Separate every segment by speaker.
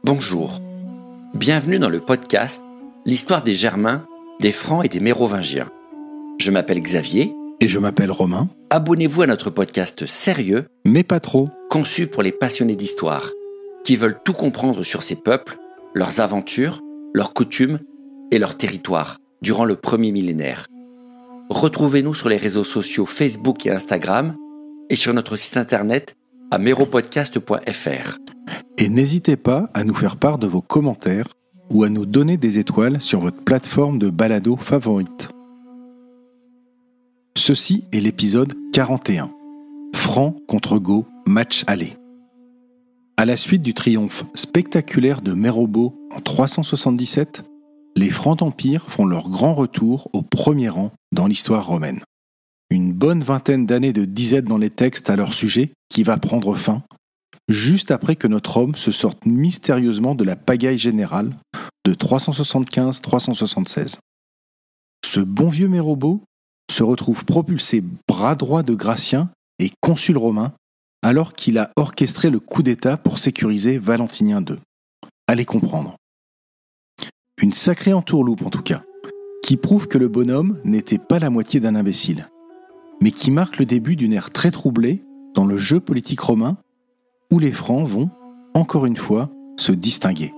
Speaker 1: Bonjour, bienvenue dans le podcast L'histoire des Germains, des Francs et des Mérovingiens. Je m'appelle Xavier.
Speaker 2: Et je m'appelle Romain.
Speaker 1: Abonnez-vous à notre podcast sérieux,
Speaker 2: mais pas trop,
Speaker 1: conçu pour les passionnés d'histoire, qui veulent tout comprendre sur ces peuples, leurs aventures, leurs coutumes et leurs territoires durant le premier millénaire. Retrouvez-nous sur les réseaux sociaux Facebook et Instagram et sur notre site internet à meropodcast.fr.
Speaker 2: Et n'hésitez pas à nous faire part de vos commentaires ou à nous donner des étoiles sur votre plateforme de balado favorite. Ceci est l'épisode 41. Francs contre Goths, match aller. À la suite du triomphe spectaculaire de Mérobeau en 377, les Francs d'Empire font leur grand retour au premier rang dans l'histoire romaine. Une bonne vingtaine d'années de disette dans les textes à leur sujet qui va prendre fin, juste après que notre homme se sorte mystérieusement de la pagaille générale de 375-376. Ce bon vieux Mérobeau se retrouve propulsé bras droit de Gratien et consul romain alors qu'il a orchestré le coup d'État pour sécuriser Valentinien II. Allez comprendre. Une sacrée entourloupe en tout cas, qui prouve que le bonhomme n'était pas la moitié d'un imbécile, mais qui marque le début d'une ère très troublée dans le jeu politique romain où les Francs vont, encore une fois, se distinguer.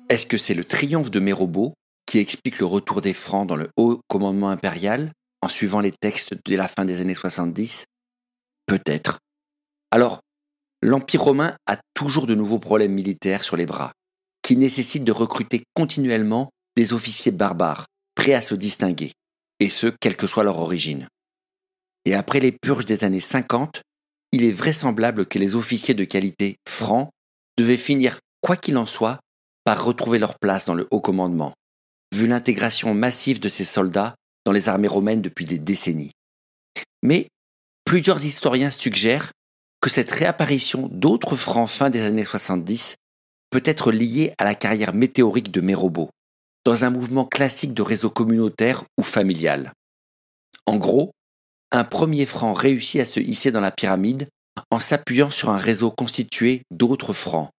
Speaker 1: Est-ce que c'est le triomphe de Mérobeau qui explique le retour des Francs dans le haut commandement impérial en suivant les textes dès la fin des années 70 ? Peut-être. Alors, l'Empire romain a toujours de nouveaux problèmes militaires sur les bras, qui nécessitent de recruter continuellement des officiers barbares, prêts à se distinguer, et ce, quelle que soit leur origine. Et après les purges des années 50, il est vraisemblable que les officiers de qualité francs devaient finir, quoi qu'il en soit, par retrouver leur place dans le haut commandement, vu l'intégration massive de ces soldats dans les armées romaines depuis des décennies. Mais plusieurs historiens suggèrent que cette réapparition d'autres Francs fin des années 70 peut être liée à la carrière météorique de Mérobeau, dans un mouvement classique de réseau communautaire ou familial. En gros, un premier Franc réussit à se hisser dans la pyramide en s'appuyant sur un réseau constitué d'autres Francs,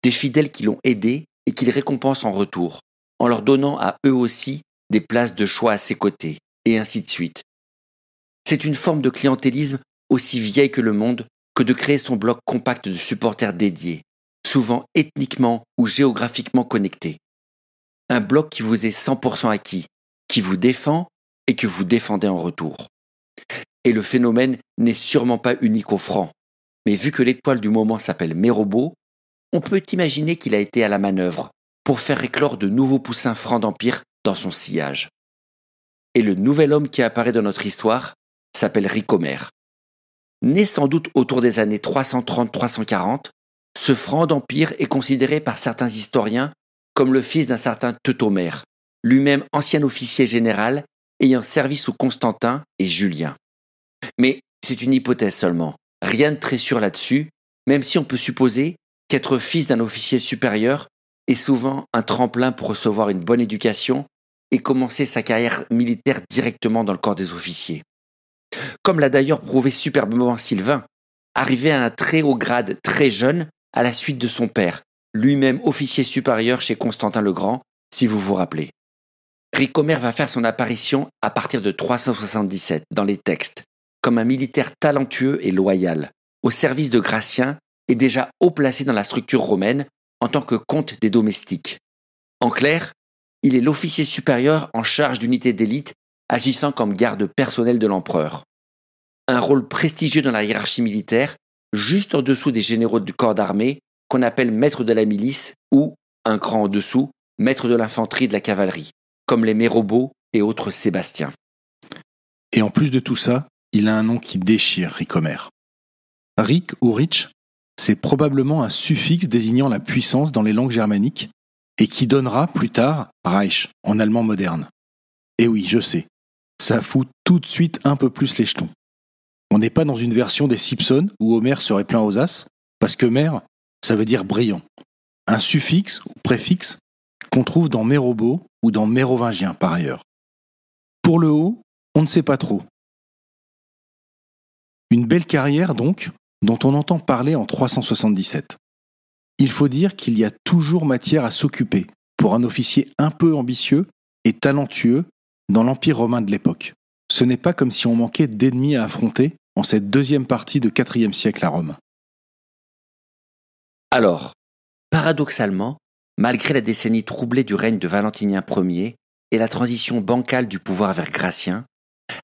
Speaker 1: des fidèles qui l'ont aidé et qu'il récompense en retour, en leur donnant à eux aussi des places de choix à ses côtés, et ainsi de suite. C'est une forme de clientélisme aussi vieille que le monde que de créer son bloc compact de supporters dédiés, souvent ethniquement ou géographiquement connectés. Un bloc qui vous est 100% acquis, qui vous défend et que vous défendez en retour. Et le phénomène n'est sûrement pas unique aux Francs, mais vu que l'étoile du moment s'appelle Mérobeau, on peut imaginer qu'il a été à la manœuvre pour faire éclore de nouveaux poussins Francs d'Empire dans son sillage. Et le nouvel homme qui apparaît dans notre histoire s'appelle Ricomère. Né sans doute autour des années 330-340, ce Franc d'Empire est considéré par certains historiens comme le fils d'un certain Teutomère, lui-même ancien officier général ayant servi sous Constantin et Julien. Mais c'est une hypothèse seulement, rien de très sûr là-dessus, même si on peut supposer qu'être fils d'un officier supérieur est souvent un tremplin pour recevoir une bonne éducation et commencer sa carrière militaire directement dans le corps des officiers. Comme l'a d'ailleurs prouvé superbement Sylvain, arrivé à un très haut grade très jeune à la suite de son père, lui-même officier supérieur chez Constantin le Grand, si vous vous rappelez. Ricomère va faire son apparition à partir de 377 dans les textes, comme un militaire talentueux et loyal, au service de Gratien et déjà haut placé dans la structure romaine en tant que comte des domestiques. En clair, il est l'officier supérieur en charge d'unités d'élite agissant comme garde personnel de l'empereur. Un rôle prestigieux dans la hiérarchie militaire, juste en dessous des généraux du corps d'armée qu'on appelle maître de la milice ou, un cran en dessous, maître de l'infanterie et de la cavalerie, comme les Mérobeau et autres Sébastien.
Speaker 2: Et en plus de tout ça, il a un nom qui déchire Ricomère. Ric ou Rich, c'est probablement un suffixe désignant la puissance dans les langues germaniques et qui donnera plus tard Reich en allemand moderne. Et oui, je sais, ça fout tout de suite un peu plus les jetons. On n'est pas dans une version des Simpsons où Homer serait plein aux as, parce que mer, ça veut dire brillant. Un suffixe ou préfixe qu'on trouve dans mérobo ou dans mérovingien par ailleurs. Pour le haut, on ne sait pas trop. Une belle carrière donc, dont on entend parler en 377. Il faut dire qu'il y a toujours matière à s'occuper pour un officier un peu ambitieux et talentueux dans l'Empire romain de l'époque. Ce n'est pas comme si on manquait d'ennemis à affronter en cette deuxième partie de IVe siècle à Rome.
Speaker 1: Alors, paradoxalement, malgré la décennie troublée du règne de Valentinien Ier et la transition bancale du pouvoir vers Gratien,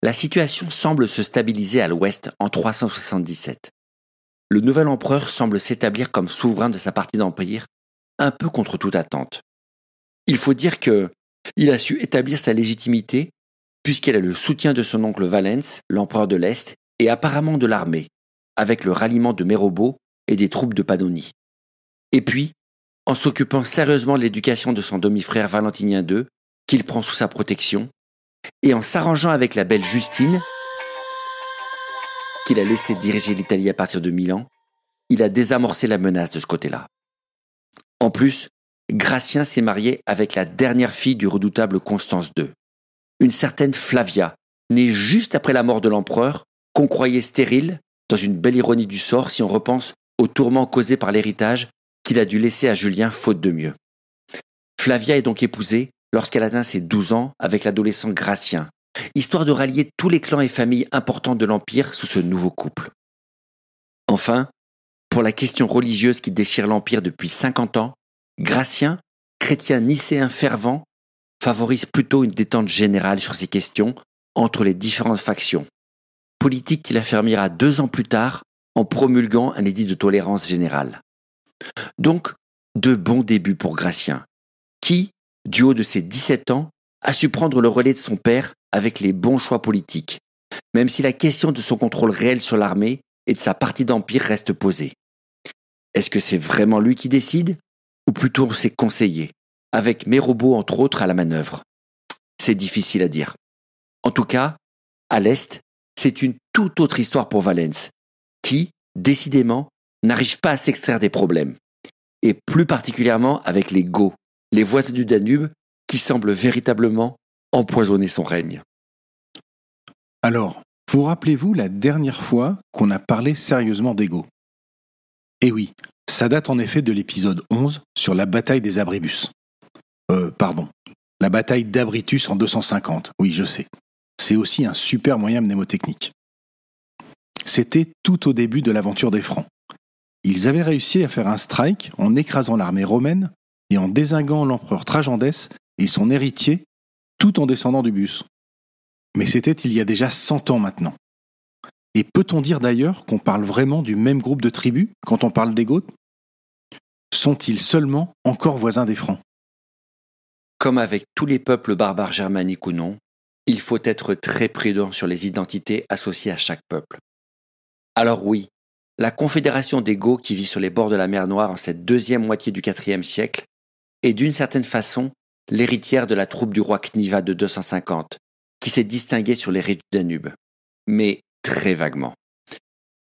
Speaker 1: la situation semble se stabiliser à l'ouest en 377. Le nouvel empereur semble s'établir comme souverain de sa partie d'empire, un peu contre toute attente. Il faut dire qu'il a su établir sa légitimité puisqu'il a le soutien de son oncle Valens, l'empereur de l'Est, et apparemment de l'armée, avec le ralliement de Mérobo et des troupes de Pannonie. Et puis, en s'occupant sérieusement de l'éducation de son demi-frère Valentinien II, qu'il prend sous sa protection, et en s'arrangeant avec la belle Justine, qu'il a laissé diriger l'Italie à partir de Milan, il a désamorcé la menace de ce côté-là. En plus, Gratien s'est marié avec la dernière fille du redoutable Constance II, une certaine Flavia, née juste après la mort de l'empereur, qu'on croyait stérile, dans une belle ironie du sort si on repense aux tourments causés par l'héritage qu'il a dû laisser à Julien faute de mieux. Flavia est donc épousée lorsqu'elle atteint ses 12 ans avec l'adolescent Gratien, histoire de rallier tous les clans et familles importants de l'Empire sous ce nouveau couple. Enfin, pour la question religieuse qui déchire l'Empire depuis 50 ans, Gratien, chrétien nicéen fervent, favorise plutôt une détente générale sur ces questions entre les différentes factions, politique qu'il affermira 2 ans plus tard en promulguant un édit de tolérance générale. Donc, de bons débuts pour Gratien, qui, du haut de ses 17 ans, a su prendre le relais de son père avec les bons choix politiques, même si la question de son contrôle réel sur l'armée et de sa partie d'empire reste posée. Est-ce que c'est vraiment lui qui décide, ou plutôt ses conseillers, avec Mérobo entre autres à la manœuvre? C'est difficile à dire. En tout cas, à l'Est, c'est une toute autre histoire pour Valens, qui, décidément, n'arrive pas à s'extraire des problèmes, et plus particulièrement avec les Goths, les voisins du Danube, qui semblent véritablement empoisonner son règne.
Speaker 2: Alors, vous rappelez-vous la dernière fois qu'on a parlé sérieusement des Goths? Eh oui, ça date en effet de l'épisode 11 sur la bataille des Abribus. La bataille d'Abritus en 250, oui je sais. C'est aussi un super moyen mnémotechnique. C'était tout au début de l'aventure des Francs. Ils avaient réussi à faire un strike en écrasant l'armée romaine et en dézinguant l'empereur Trajandès et son héritier, tout en descendant du bus. Mais c'était il y a déjà 100 ans maintenant. Et peut-on dire d'ailleurs qu'on parle vraiment du même groupe de tribus quand on parle des Goths? Sont-ils seulement encore voisins des Francs?
Speaker 1: Comme avec tous les peuples barbares germaniques ou non, il faut être très prudent sur les identités associées à chaque peuple. Alors oui, la confédération des Goths qui vit sur les bords de la mer Noire en cette deuxième moitié du IVe siècle est d'une certaine façon l'héritière de la troupe du roi Cniva de 250, qui s'est distinguée sur les rives du Danube, mais très vaguement.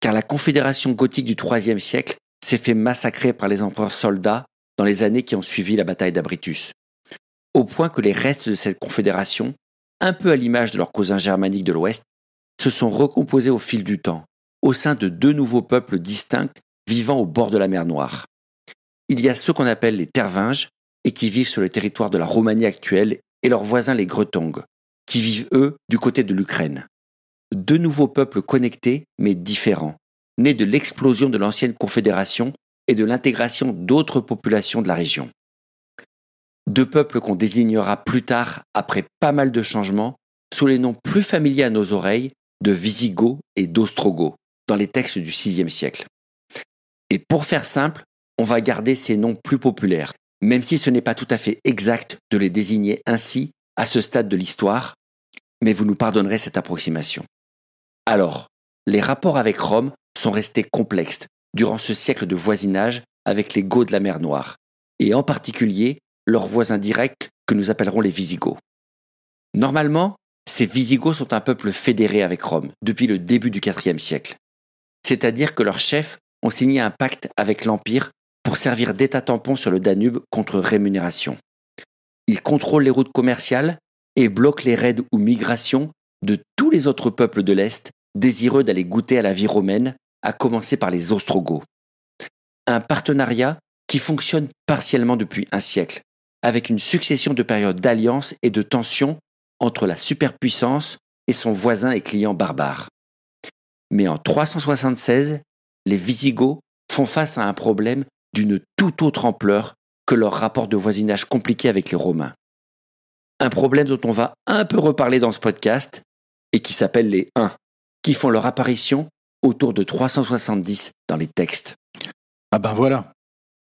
Speaker 1: Car la confédération gothique du IIIe siècle s'est fait massacrer par les empereurs soldats dans les années qui ont suivi la bataille d'Abritus, au point que les restes de cette confédération, un peu à l'image de leurs cousins germaniques de l'Ouest, se sont recomposés au fil du temps, au sein de 2 nouveaux peuples distincts vivant au bord de la mer Noire. Il y a ceux qu'on appelle les Tervinges et qui vivent sur le territoire de la Roumanie actuelle et leurs voisins les Greutong, qui vivent eux du côté de l'Ukraine. 2 nouveaux peuples connectés mais différents, nés de l'explosion de l'ancienne confédération et de l'intégration d'autres populations de la région. 2 peuples qu'on désignera plus tard, après pas mal de changements, sous les noms plus familiers à nos oreilles de Visigoths et d'Ostrogoths, dans les textes du VIe siècle. Et pour faire simple, on va garder ces noms plus populaires, même si ce n'est pas tout à fait exact de les désigner ainsi à ce stade de l'histoire, mais vous nous pardonnerez cette approximation. Alors, les rapports avec Rome sont restés complexes durant ce siècle de voisinage avec les Goths de la mer Noire, et en particulier leurs voisins directs que nous appellerons les Visigoths. Normalement, ces Visigoths sont un peuple fédéré avec Rome depuis le début du IVe siècle. C'est-à-dire que leurs chefs ont signé un pacte avec l'Empire pour servir d'État tampon sur le Danube contre rémunération. Ils contrôlent les routes commerciales et bloquent les raids ou migrations de tous les autres peuples de l'Est désireux d'aller goûter à la vie romaine, à commencer par les Ostrogoths. Un partenariat qui fonctionne partiellement depuis un siècle, avec une succession de périodes d'alliances et de tensions entre la superpuissance et son voisin et client barbare. Mais en 376, les Visigoths font face à un problème d'une toute autre ampleur que leur rapport de voisinage compliqué avec les Romains. Un problème dont on va un peu reparler dans ce podcast et qui s'appelle les Huns, qui font leur apparition autour de 370 dans les textes.
Speaker 2: Ah ben voilà,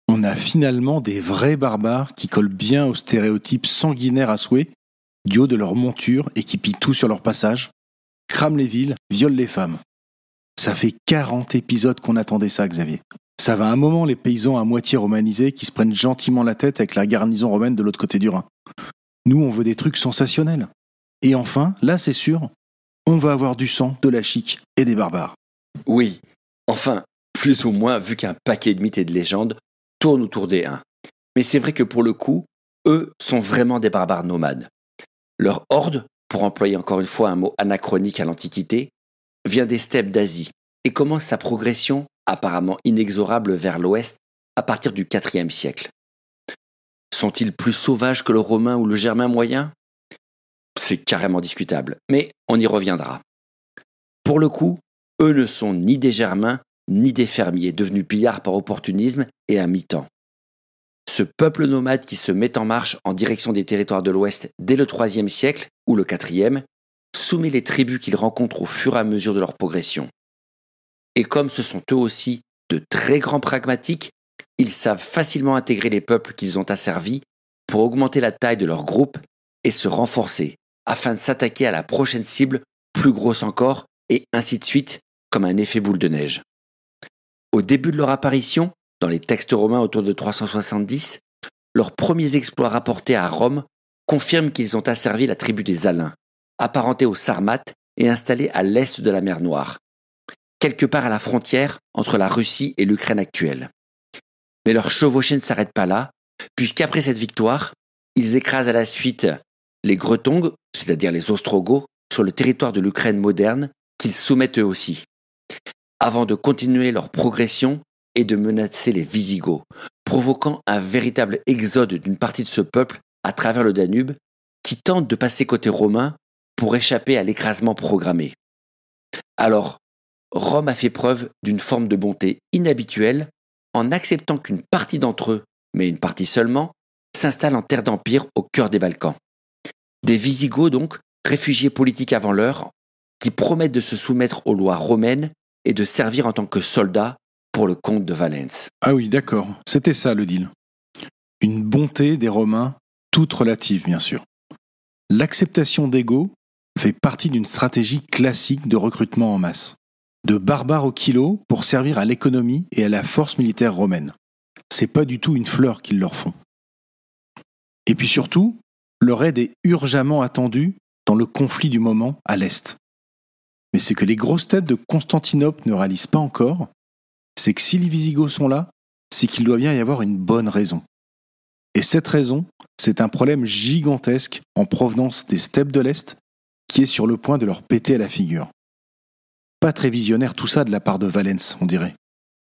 Speaker 2: on a finalement des vrais barbares qui collent bien aux stéréotypes sanguinaires à souhait, du haut de leur monture et qui pillent tout sur leur passage, crament les villes, violent les femmes. Ça fait 40 épisodes qu'on attendait ça, Xavier. Ça va un moment les paysans à moitié romanisés qui se prennent gentiment la tête avec la garnison romaine de l'autre côté du Rhin. Nous, on veut des trucs sensationnels. Et enfin, là c'est sûr, on va avoir du sang, de la chic et des barbares.
Speaker 1: Oui, enfin, plus ou moins vu qu'un paquet de mythes et de légendes tourne autour des Huns. Mais c'est vrai que pour le coup, eux sont vraiment des barbares nomades. Leur horde, pour employer encore une fois un mot anachronique à l'Antiquité, vient des steppes d'Asie et commence sa progression apparemment inexorable vers l'ouest à partir du IVe siècle. Sont-ils plus sauvages que le romain ou le germain moyen ? C'est carrément discutable, mais on y reviendra. Pour le coup, eux ne sont ni des germains ni des fermiers devenus pillards par opportunisme et à mi-temps. Ce peuple nomade qui se met en marche en direction des territoires de l'Ouest dès le IIIe siècle ou le IVe soumet les tribus qu'ils rencontrent au fur et à mesure de leur progression. Et comme ce sont eux aussi de très grands pragmatiques, ils savent facilement intégrer les peuples qu'ils ont asservis pour augmenter la taille de leur groupe et se renforcer afin de s'attaquer à la prochaine cible plus grosse encore et ainsi de suite comme un effet boule de neige. Au début de leur apparition, dans les textes romains autour de 370, leurs premiers exploits rapportés à Rome confirment qu'ils ont asservi la tribu des Alains, apparentés aux Sarmates et installés à l'est de la mer Noire, quelque part à la frontière entre la Russie et l'Ukraine actuelle. Mais leur chevauchée ne s'arrête pas là, puisqu'après cette victoire, ils écrasent à la suite les Greutonghes, c'est-à-dire les Ostrogoths, sur le territoire de l'Ukraine moderne, qu'ils soumettent eux aussi, avant de continuer leur progression et de menacer les Visigoths, provoquant un véritable exode d'une partie de ce peuple à travers le Danube, qui tente de passer côté romain pour échapper à l'écrasement programmé. Alors, Rome a fait preuve d'une forme de bonté inhabituelle en acceptant qu'une partie d'entre eux, mais une partie seulement, s'installe en terre d'empire au cœur des Balkans. Des Visigoths donc, réfugiés politiques avant l'heure, qui promettent de se soumettre aux lois romaines et de servir en tant que soldats pour le comte de Valence.
Speaker 2: Ah oui, d'accord, c'était ça le deal. Une bonté des Romains, toute relative bien sûr. L'acceptation d'ego fait partie d'une stratégie classique de recrutement en masse. De barbares au kilo pour servir à l'économie et à la force militaire romaine. C'est pas du tout une fleur qu'ils leur font. Et puis surtout, leur aide est urgemment attendue dans le conflit du moment à l'Est. Mais ce que les grosses têtes de Constantinople ne réalisent pas encore, c'est que si les Visigoths sont là, c'est qu'il doit bien y avoir une bonne raison. Et cette raison, c'est un problème gigantesque en provenance des steppes de l'Est qui est sur le point de leur péter à la figure. Pas très visionnaire tout ça de la part de Valence, on dirait.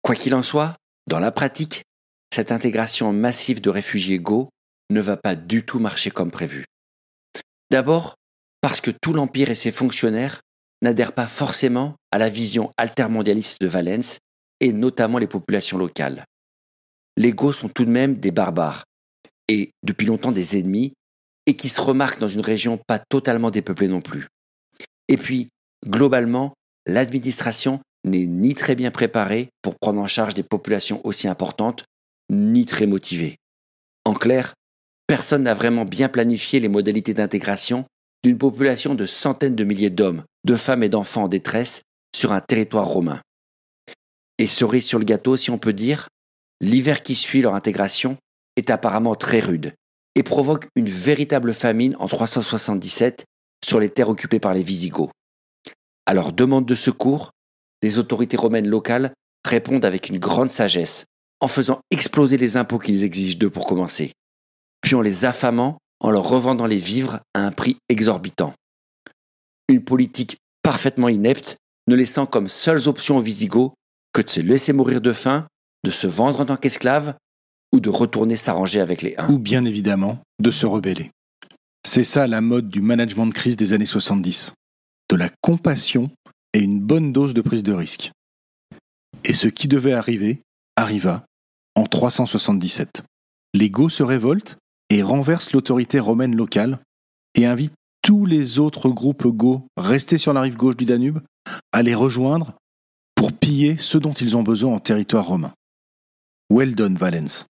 Speaker 1: Quoi qu'il en soit, dans la pratique, cette intégration massive de réfugiés goths ne va pas du tout marcher comme prévu. D'abord, parce que tout l'Empire et ses fonctionnaires n'adhèrent pas forcément à la vision altermondialiste de Valence, et notamment les populations locales. Les Goths sont tout de même des barbares, et depuis longtemps des ennemis, et qui se remarquent dans une région pas totalement dépeuplée non plus. Et puis, globalement, l'administration n'est ni très bien préparée pour prendre en charge des populations aussi importantes, ni très motivée. En clair, personne n'a vraiment bien planifié les modalités d'intégration d'une population de centaines de milliers d'hommes, de femmes et d'enfants en détresse sur un territoire romain. Et cerise sur le gâteau, si on peut dire, l'hiver qui suit leur intégration est apparemment très rude et provoque une véritable famine en 377 sur les terres occupées par les Visigoths. À leur demande de secours, les autorités romaines locales répondent avec une grande sagesse, en faisant exploser les impôts qu'ils exigent d'eux pour commencer, puis en les affamant en leur revendant les vivres à un prix exorbitant. Une politique parfaitement inepte, ne laissant comme seules options aux Visigoths que de se laisser mourir de faim, de se vendre en tant qu'esclaves, ou de retourner s'arranger avec les Huns.
Speaker 2: Ou bien évidemment, de se rebeller. C'est ça la mode du management de crise des années 70. De la compassion et une bonne dose de prise de risque. Et ce qui devait arriver, arriva en 377. Les Goths se révoltent et renversent l'autorité romaine locale et invitent tous les autres groupes goths restés sur la rive gauche du Danube à les rejoindre pour piller ce dont ils ont besoin en territoire romain. Well done, Valens.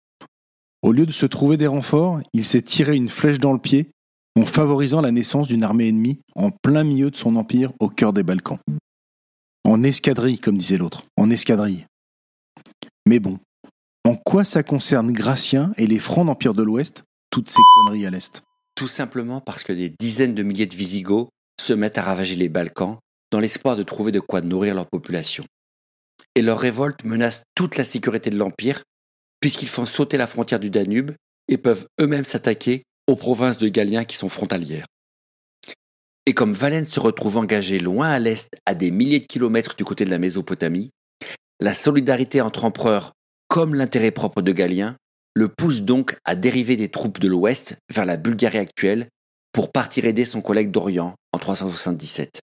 Speaker 2: Au lieu de se trouver des renforts, il s'est tiré une flèche dans le pied en favorisant la naissance d'une armée ennemie en plein milieu de son empire au cœur des Balkans. En escadrille, comme disait l'autre, en escadrille. Mais bon, en quoi ça concerne Gratien et les Francs d'Empire de l'Ouest, toutes ces conneries à l'Est?
Speaker 1: Tout simplement parce que des dizaines de milliers de Visigoths se mettent à ravager les Balkans dans l'espoir de trouver de quoi nourrir leur population. Et leur révolte menace toute la sécurité de l'Empire, puisqu'ils font sauter la frontière du Danube et peuvent eux-mêmes s'attaquer aux provinces de Galiens qui sont frontalières. Et comme Valens se retrouve engagé loin à l'est, à des milliers de kilomètres du côté de la Mésopotamie, la solidarité entre empereurs, comme l'intérêt propre de Galien, le pousse donc à dériver des troupes de l'ouest vers la Bulgarie actuelle pour partir aider son collègue d'Orient en 377.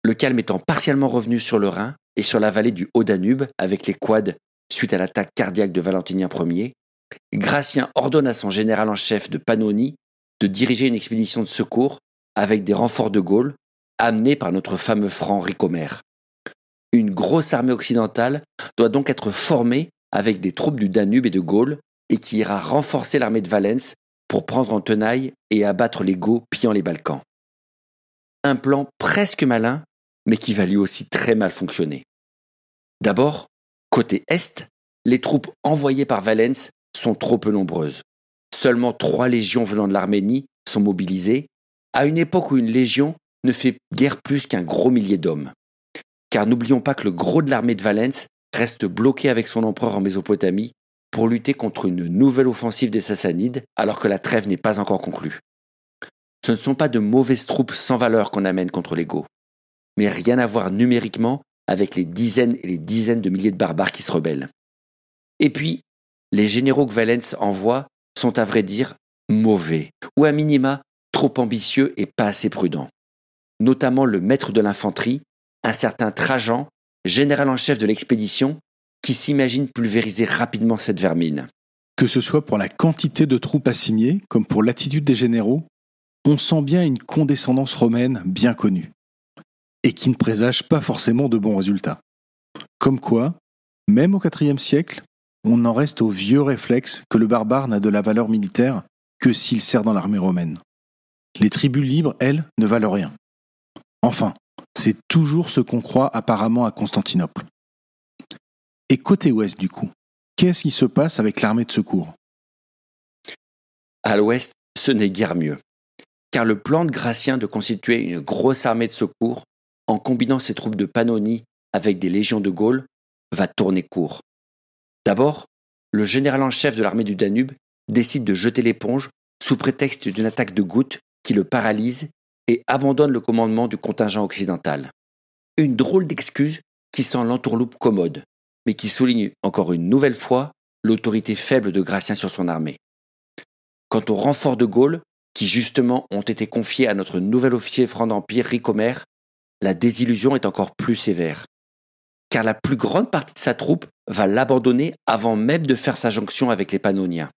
Speaker 1: Le calme étant partiellement revenu sur le Rhin et sur la vallée du Haut-Danube avec les quads suite à l'attaque cardiaque de Valentinien Ier, Gratien ordonne à son général en chef de Pannonie de diriger une expédition de secours avec des renforts de Gaule amenés par notre fameux franc Ricomère. Une grosse armée occidentale doit donc être formée avec des troupes du Danube et de Gaule et qui ira renforcer l'armée de Valens pour prendre en tenaille et abattre les Goths pillant les Balkans. Un plan presque malin, mais qui va lui aussi très mal fonctionner. D'abord, côté Est, les troupes envoyées par Valens sont trop peu nombreuses. Seulement 3 légions venant de l'Arménie sont mobilisées, à une époque où une légion ne fait guère plus qu'un gros millier d'hommes. Car n'oublions pas que le gros de l'armée de Valens reste bloqué avec son empereur en Mésopotamie pour lutter contre une nouvelle offensive des Sassanides alors que la trêve n'est pas encore conclue. Ce ne sont pas de mauvaises troupes sans valeur qu'on amène contre les Goths, mais rien à voir numériquement avec les dizaines et les dizaines de milliers de barbares qui se rebellent. Et puis, les généraux que Valens envoie sont à vrai dire mauvais, ou à minima trop ambitieux et pas assez prudents. Notamment le maître de l'infanterie, un certain Trajan, général en chef de l'expédition, qui s'imagine pulvériser rapidement cette vermine.
Speaker 2: Que ce soit pour la quantité de troupes assignées, comme pour l'attitude des généraux, on sent bien une condescendance romaine bien connue, et qui ne présage pas forcément de bons résultats. Comme quoi, même au IVe siècle, on en reste au vieux réflexe que le barbare n'a de la valeur militaire que s'il sert dans l'armée romaine. Les tribus libres, elles, ne valent rien. Enfin, c'est toujours ce qu'on croit apparemment à Constantinople. Et côté ouest, du coup, qu'est-ce qui se passe avec l'armée de secours?
Speaker 1: À l'ouest, ce n'est guère mieux, car le plan de Gratien de constituer une grosse armée de secours, en combinant ses troupes de Pannonie avec des légions de Gaule, va tourner court. D'abord, le général en chef de l'armée du Danube décide de jeter l'éponge sous prétexte d'une attaque de gouttes qui le paralyse et abandonne le commandement du contingent occidental. Une drôle d'excuse qui sent l'entourloupe commode, mais qui souligne encore une nouvelle fois l'autorité faible de Gratien sur son armée. Quant aux renforts de Gaule, qui justement ont été confiés à notre nouvel officier franc d'Empire Ricomère, la désillusion est encore plus sévère, car la plus grande partie de sa troupe va l'abandonner avant même de faire sa jonction avec les Pannoniens.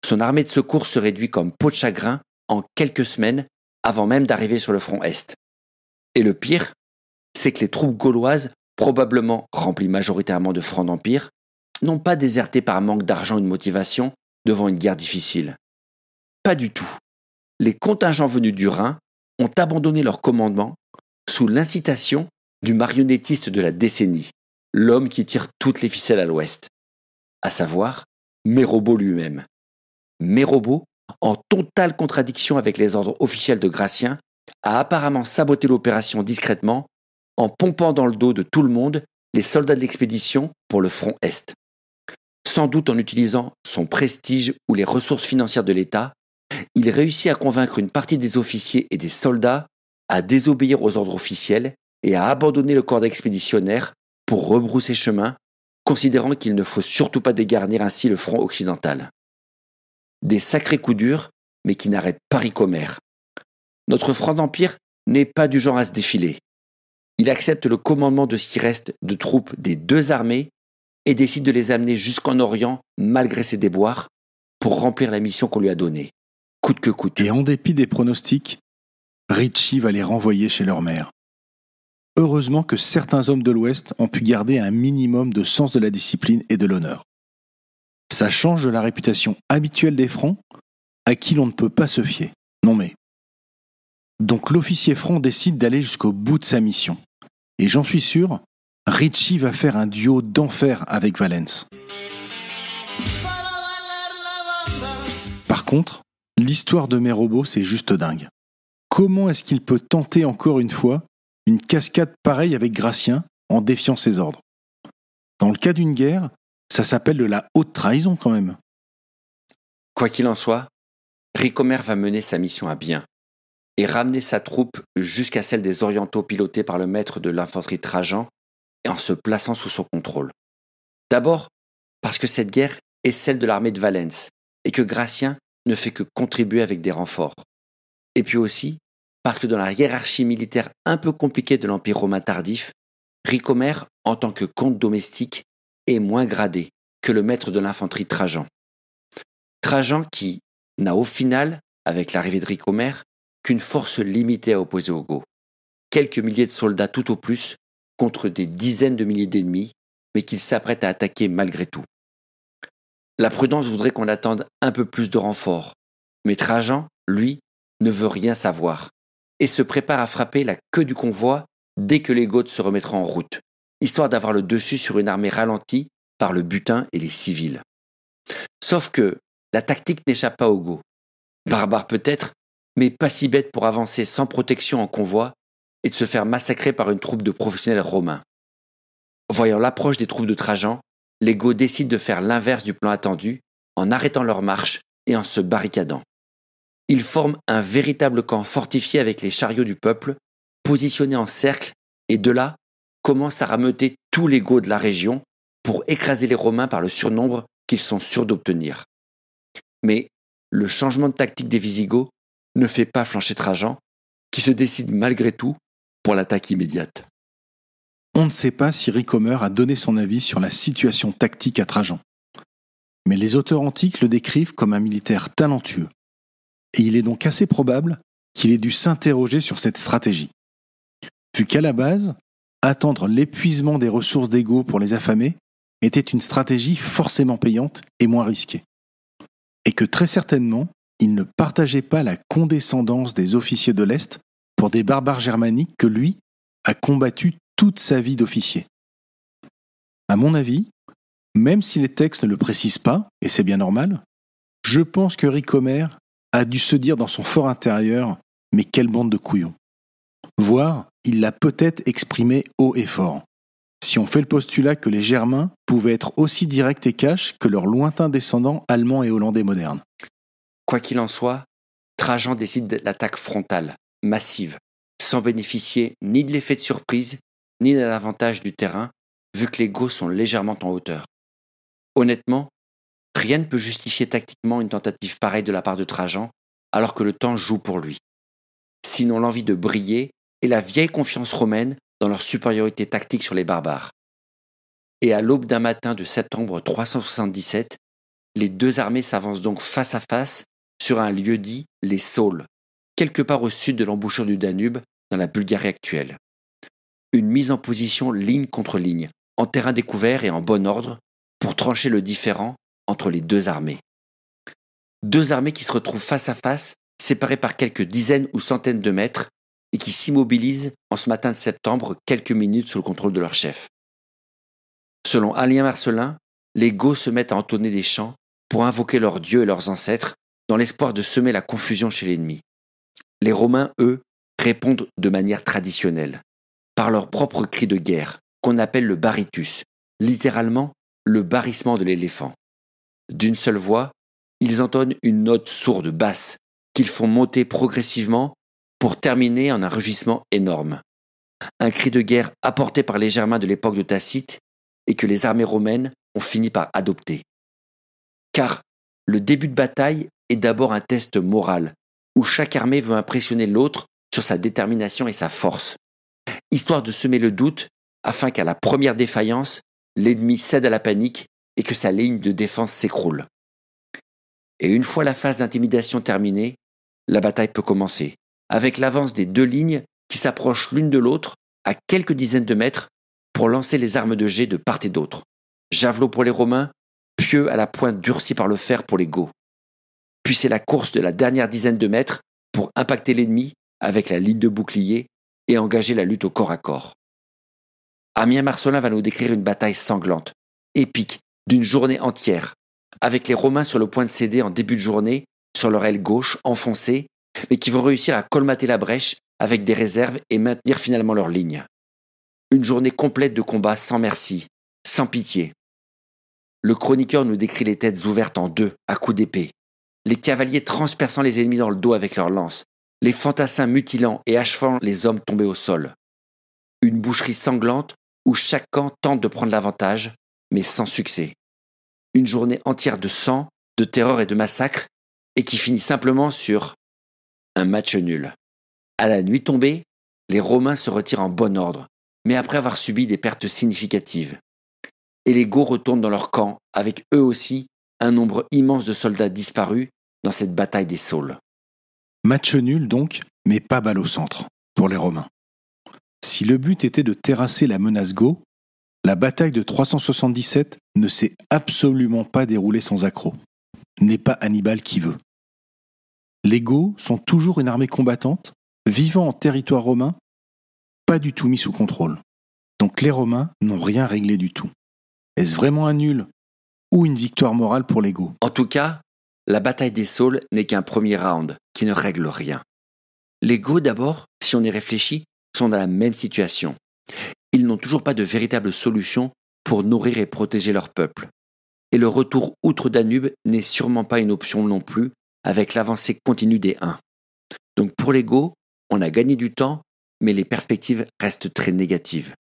Speaker 1: Son armée de secours se réduit comme peau de chagrin en quelques semaines avant même d'arriver sur le front Est. Et le pire, c'est que les troupes gauloises, probablement remplies majoritairement de francs d'Empire, n'ont pas déserté par manque d'argent ou de motivation devant une guerre difficile. Pas du tout. Les contingents venus du Rhin ont abandonné leur commandement sous l'incitation du marionnettiste de la décennie, l'homme qui tire toutes les ficelles à l'ouest, à savoir Mérobo lui-même. Mérobo, en totale contradiction avec les ordres officiels de Gratien, a apparemment saboté l'opération discrètement en pompant dans le dos de tout le monde les soldats de l'expédition pour le front Est. Sans doute en utilisant son prestige ou les ressources financières de l'État, il réussit à convaincre une partie des officiers et des soldats à désobéir aux ordres officiels et à abandonner le corps expéditionnaire pour rebrousser chemin, considérant qu'il ne faut surtout pas dégarnir ainsi le front occidental. Des sacrés coups durs, mais qui n'arrêtent pas Ricomère. Notre franc d'Empire n'est pas du genre à se défiler. Il accepte le commandement de ce qui reste de troupes des deux armées et décide de les amener jusqu'en Orient malgré ses déboires pour remplir la mission qu'on lui a donnée, coûte que coûte.
Speaker 2: Et en dépit des pronostics, Ricci va les renvoyer chez leur mère. Heureusement que certains hommes de l'Ouest ont pu garder un minimum de sens de la discipline et de l'honneur. Ça change de la réputation habituelle des Francs, à qui l'on ne peut pas se fier. Non mais... Donc l'officier franc décide d'aller jusqu'au bout de sa mission. Et j'en suis sûr, Ricci va faire un duo d'enfer avec Valens. Par contre, l'histoire de Mérobo, c'est juste dingue. Comment est-ce qu'il peut tenter encore une fois une cascade pareille avec Gratien en défiant ses ordres? Dans le cas d'une guerre, ça s'appelle de la haute trahison quand même.
Speaker 1: Quoi qu'il en soit, Ricomère va mener sa mission à bien et ramener sa troupe jusqu'à celle des Orientaux pilotée par le maître de l'infanterie Trajan et en se plaçant sous son contrôle. D'abord, parce que cette guerre est celle de l'armée de Valens et que Gratien ne fait que contribuer avec des renforts. Et puis aussi, parce que dans la hiérarchie militaire un peu compliquée de l'Empire romain tardif, Ricomère, en tant que comte domestique, est moins gradé que le maître de l'infanterie Trajan. Trajan qui n'a au final, avec l'arrivée de Ricomère, qu'une force limitée à opposer aux Goths. Quelques milliers de soldats tout au plus, contre des dizaines de milliers d'ennemis, mais qu'il s'apprête à attaquer malgré tout. La prudence voudrait qu'on attende un peu plus de renforts, mais Trajan, lui, ne veut rien savoir, et se prépare à frapper la queue du convoi dès que les Goths se remettront en route, histoire d'avoir le dessus sur une armée ralentie par le butin et les civils. Sauf que la tactique n'échappe pas aux Goths. Barbares peut-être, mais pas si bêtes pour avancer sans protection en convoi et de se faire massacrer par une troupe de professionnels romains. Voyant l'approche des troupes de Trajan, les Goths décident de faire l'inverse du plan attendu en arrêtant leur marche et en se barricadant. Ils forment un véritable camp fortifié avec les chariots du peuple, positionnés en cercle, et de là commencent à rameuter tous les Goths de la région pour écraser les Romains par le surnombre qu'ils sont sûrs d'obtenir. Mais le changement de tactique des Visigoths ne fait pas flancher Trajan, qui se décide malgré tout pour l'attaque immédiate.
Speaker 2: On ne sait pas si Ricomère a donné son avis sur la situation tactique à Trajan. Mais les auteurs antiques le décrivent comme un militaire talentueux. Et il est donc assez probable qu'il ait dû s'interroger sur cette stratégie. Vu qu'à la base, attendre l'épuisement des ressources des Goths pour les affamer était une stratégie forcément payante et moins risquée. Et que très certainement, il ne partageait pas la condescendance des officiers de l'Est pour des barbares germaniques que lui a combattus toute sa vie d'officier. À mon avis, même si les textes ne le précisent pas, et c'est bien normal, je pense que Ricomère a dû se dire dans son fort intérieur « mais quelle bande de couillons !» Voire, il l'a peut-être exprimé haut et fort. Si on fait le postulat que les Germains pouvaient être aussi directs et cash que leurs lointains descendants allemands et hollandais modernes.
Speaker 1: Quoi qu'il en soit, Trajan décide de l'attaque frontale, massive, sans bénéficier ni de l'effet de surprise, ni de l'avantage du terrain, vu que les Goths sont légèrement en hauteur. Honnêtement, rien ne peut justifier tactiquement une tentative pareille de la part de Trajan, alors que le temps joue pour lui. Sinon l'envie de briller et la vieille confiance romaine dans leur supériorité tactique sur les barbares. Et à l'aube d'un matin de septembre 377, les deux armées s'avancent donc face à face sur un lieu dit les Saules, quelque part au sud de l'embouchure du Danube, dans la Bulgarie actuelle. Une mise en position ligne contre ligne, en terrain découvert et en bon ordre, pour trancher le différend entre les deux armées. Deux armées qui se retrouvent face à face, séparées par quelques dizaines ou centaines de mètres, et qui s'immobilisent en ce matin de septembre quelques minutes sous le contrôle de leur chef. Selon Alien Marcelin, les Goths se mettent à entonner des chants pour invoquer leurs dieux et leurs ancêtres, dans l'espoir de semer la confusion chez l'ennemi. Les Romains, eux, répondent de manière traditionnelle, par leur propre cri de guerre, qu'on appelle le baritus, littéralement le barrissement de l'éléphant. D'une seule voix, ils entonnent une note sourde basse, qu'ils font monter progressivement pour terminer en un rugissement énorme. Un cri de guerre apporté par les Germains de l'époque de Tacite et que les armées romaines ont fini par adopter. Car le début de bataille est d'abord un test moral, où chaque armée veut impressionner l'autre sur sa détermination et sa force, histoire de semer le doute afin qu'à la première défaillance, l'ennemi cède à la panique et que sa ligne de défense s'écroule. Et une fois la phase d'intimidation terminée, la bataille peut commencer, avec l'avance des deux lignes qui s'approchent l'une de l'autre à quelques dizaines de mètres pour lancer les armes de jet de part et d'autre. Javelot pour les Romains, pieu à la pointe durcie par le fer pour les Goths. Puis c'est la course de la dernière dizaine de mètres pour impacter l'ennemi avec la ligne de bouclier et engager la lutte au corps à corps. Ammien Marcellin va nous décrire une bataille sanglante, épique, d'une journée entière, avec les Romains sur le point de céder en début de journée, sur leur aile gauche, enfoncée, mais qui vont réussir à colmater la brèche avec des réserves et maintenir finalement leur ligne. Une journée complète de combats sans merci, sans pitié. Le chroniqueur nous décrit les têtes ouvertes en deux, à coups d'épée, les cavaliers transperçant les ennemis dans le dos avec leurs lances, les fantassins mutilant et achevant les hommes tombés au sol. Une boucherie sanglante où chaque camp tente de prendre l'avantage, mais sans succès. Une journée entière de sang, de terreur et de massacre, et qui finit simplement sur un match nul. À la nuit tombée, les Romains se retirent en bon ordre, mais après avoir subi des pertes significatives. Et les Goths retournent dans leur camp, avec eux aussi un nombre immense de soldats disparus dans cette bataille des Saules.
Speaker 2: Match nul donc, mais pas balle au centre, pour les Romains. Si le but était de terrasser la menace Goth, la bataille de 377 ne s'est absolument pas déroulée sans accroc. N'est pas Hannibal qui veut. Les Goths sont toujours une armée combattante, vivant en territoire romain, pas du tout mis sous contrôle. Donc les Romains n'ont rien réglé du tout. Est-ce vraiment un nul ou une victoire morale pour les Goths ?
Speaker 1: En tout cas, la bataille des Saules n'est qu'un premier round qui ne règle rien. Les Goths d'abord, si on y réfléchit, sont dans la même situation. Ils n'ont toujours pas de véritable solution pour nourrir et protéger leur peuple. Et le retour outre-Danube n'est sûrement pas une option non plus, avec l'avancée continue des Huns. Donc pour les Goths, on a gagné du temps, mais les perspectives restent très négatives.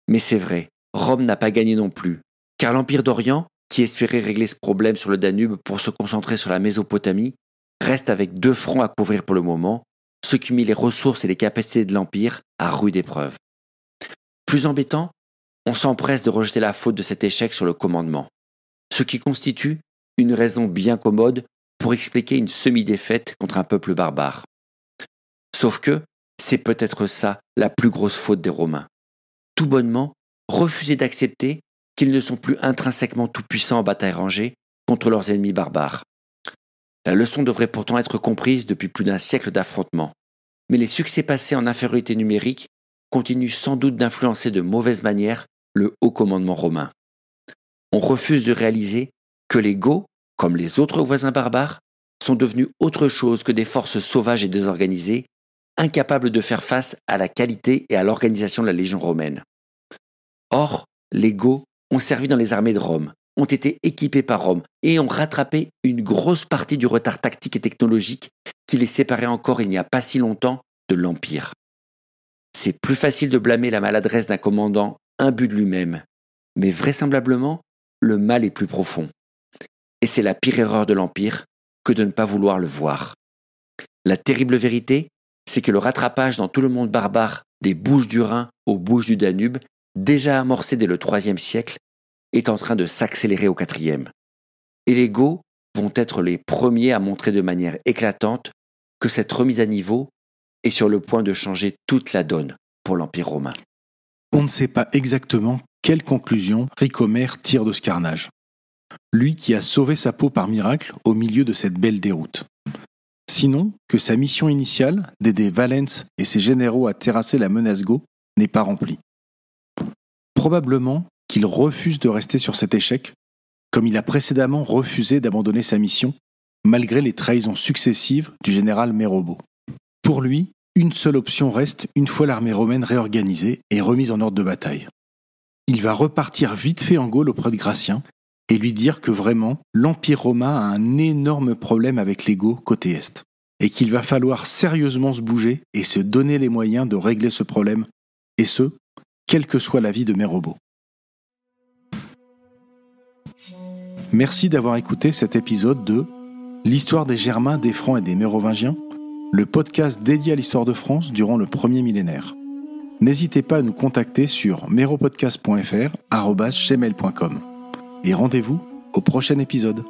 Speaker 1: Mais c'est vrai, Rome n'a pas gagné non plus, car l'Empire d'Orient, qui espérait régler ce problème sur le Danube pour se concentrer sur la Mésopotamie, reste avec 2 fronts à couvrir pour le moment, ce qui met les ressources et les capacités de l'Empire à rude épreuve. Plus embêtant, on s'empresse de rejeter la faute de cet échec sur le commandement, ce qui constitue une raison bien commode pour expliquer une semi-défaite contre un peuple barbare. Sauf que c'est peut-être ça la plus grosse faute des Romains. Tout bonnement, refuser d'accepter qu'ils ne sont plus intrinsèquement tout-puissants en bataille rangée contre leurs ennemis barbares. La leçon devrait pourtant être comprise depuis plus d'un siècle d'affrontements, mais les succès passés en infériorité numérique continuent sans doute d'influencer de mauvaise manière le haut commandement romain. On refuse de réaliser que les Goths, comme les autres voisins barbares, sont devenus autre chose que des forces sauvages et désorganisées, incapables de faire face à la qualité et à l'organisation de la Légion romaine. Or, les Goths ont servi dans les armées de Rome, ont été équipés par Rome et ont rattrapé une grosse partie du retard tactique et technologique qui les séparait encore il n'y a pas si longtemps de l'Empire. C'est plus facile de blâmer la maladresse d'un commandant imbu de lui-même, mais vraisemblablement, le mal est plus profond. Et c'est la pire erreur de l'Empire que de ne pas vouloir le voir. La terrible vérité, c'est que le rattrapage dans tout le monde barbare des Bouches du Rhin aux Bouches du Danube, déjà amorcé dès le IIIe siècle, est en train de s'accélérer au IVe. Et les Goths vont être les premiers à montrer de manière éclatante que cette remise à niveau est sur le point de changer toute la donne pour l'Empire romain.
Speaker 2: On ne sait pas exactement quelle conclusion Ricomère tire de ce carnage. Lui qui a sauvé sa peau par miracle au milieu de cette belle déroute. Sinon que sa mission initiale d'aider Valens et ses généraux à terrasser la menace Goth n'est pas remplie. Probablement qu'il refuse de rester sur cet échec, comme il a précédemment refusé d'abandonner sa mission malgré les trahisons successives du général Mérobeau. Pour lui, une seule option reste une fois l'armée romaine réorganisée et remise en ordre de bataille. Il va repartir vite fait en Gaule auprès de Gratien et lui dire que vraiment, l'Empire romain a un énorme problème avec les Goths côté Est, et qu'il va falloir sérieusement se bouger et se donner les moyens de régler ce problème, et ce, quel que soit l'avis de Mérobeau. Merci d'avoir écouté cet épisode de L'histoire des Germains, des Francs et des Mérovingiens, le podcast dédié à l'histoire de France durant le premier millénaire. N'hésitez pas à nous contacter sur meropodcast.fr@gmail.com et rendez-vous au prochain épisode.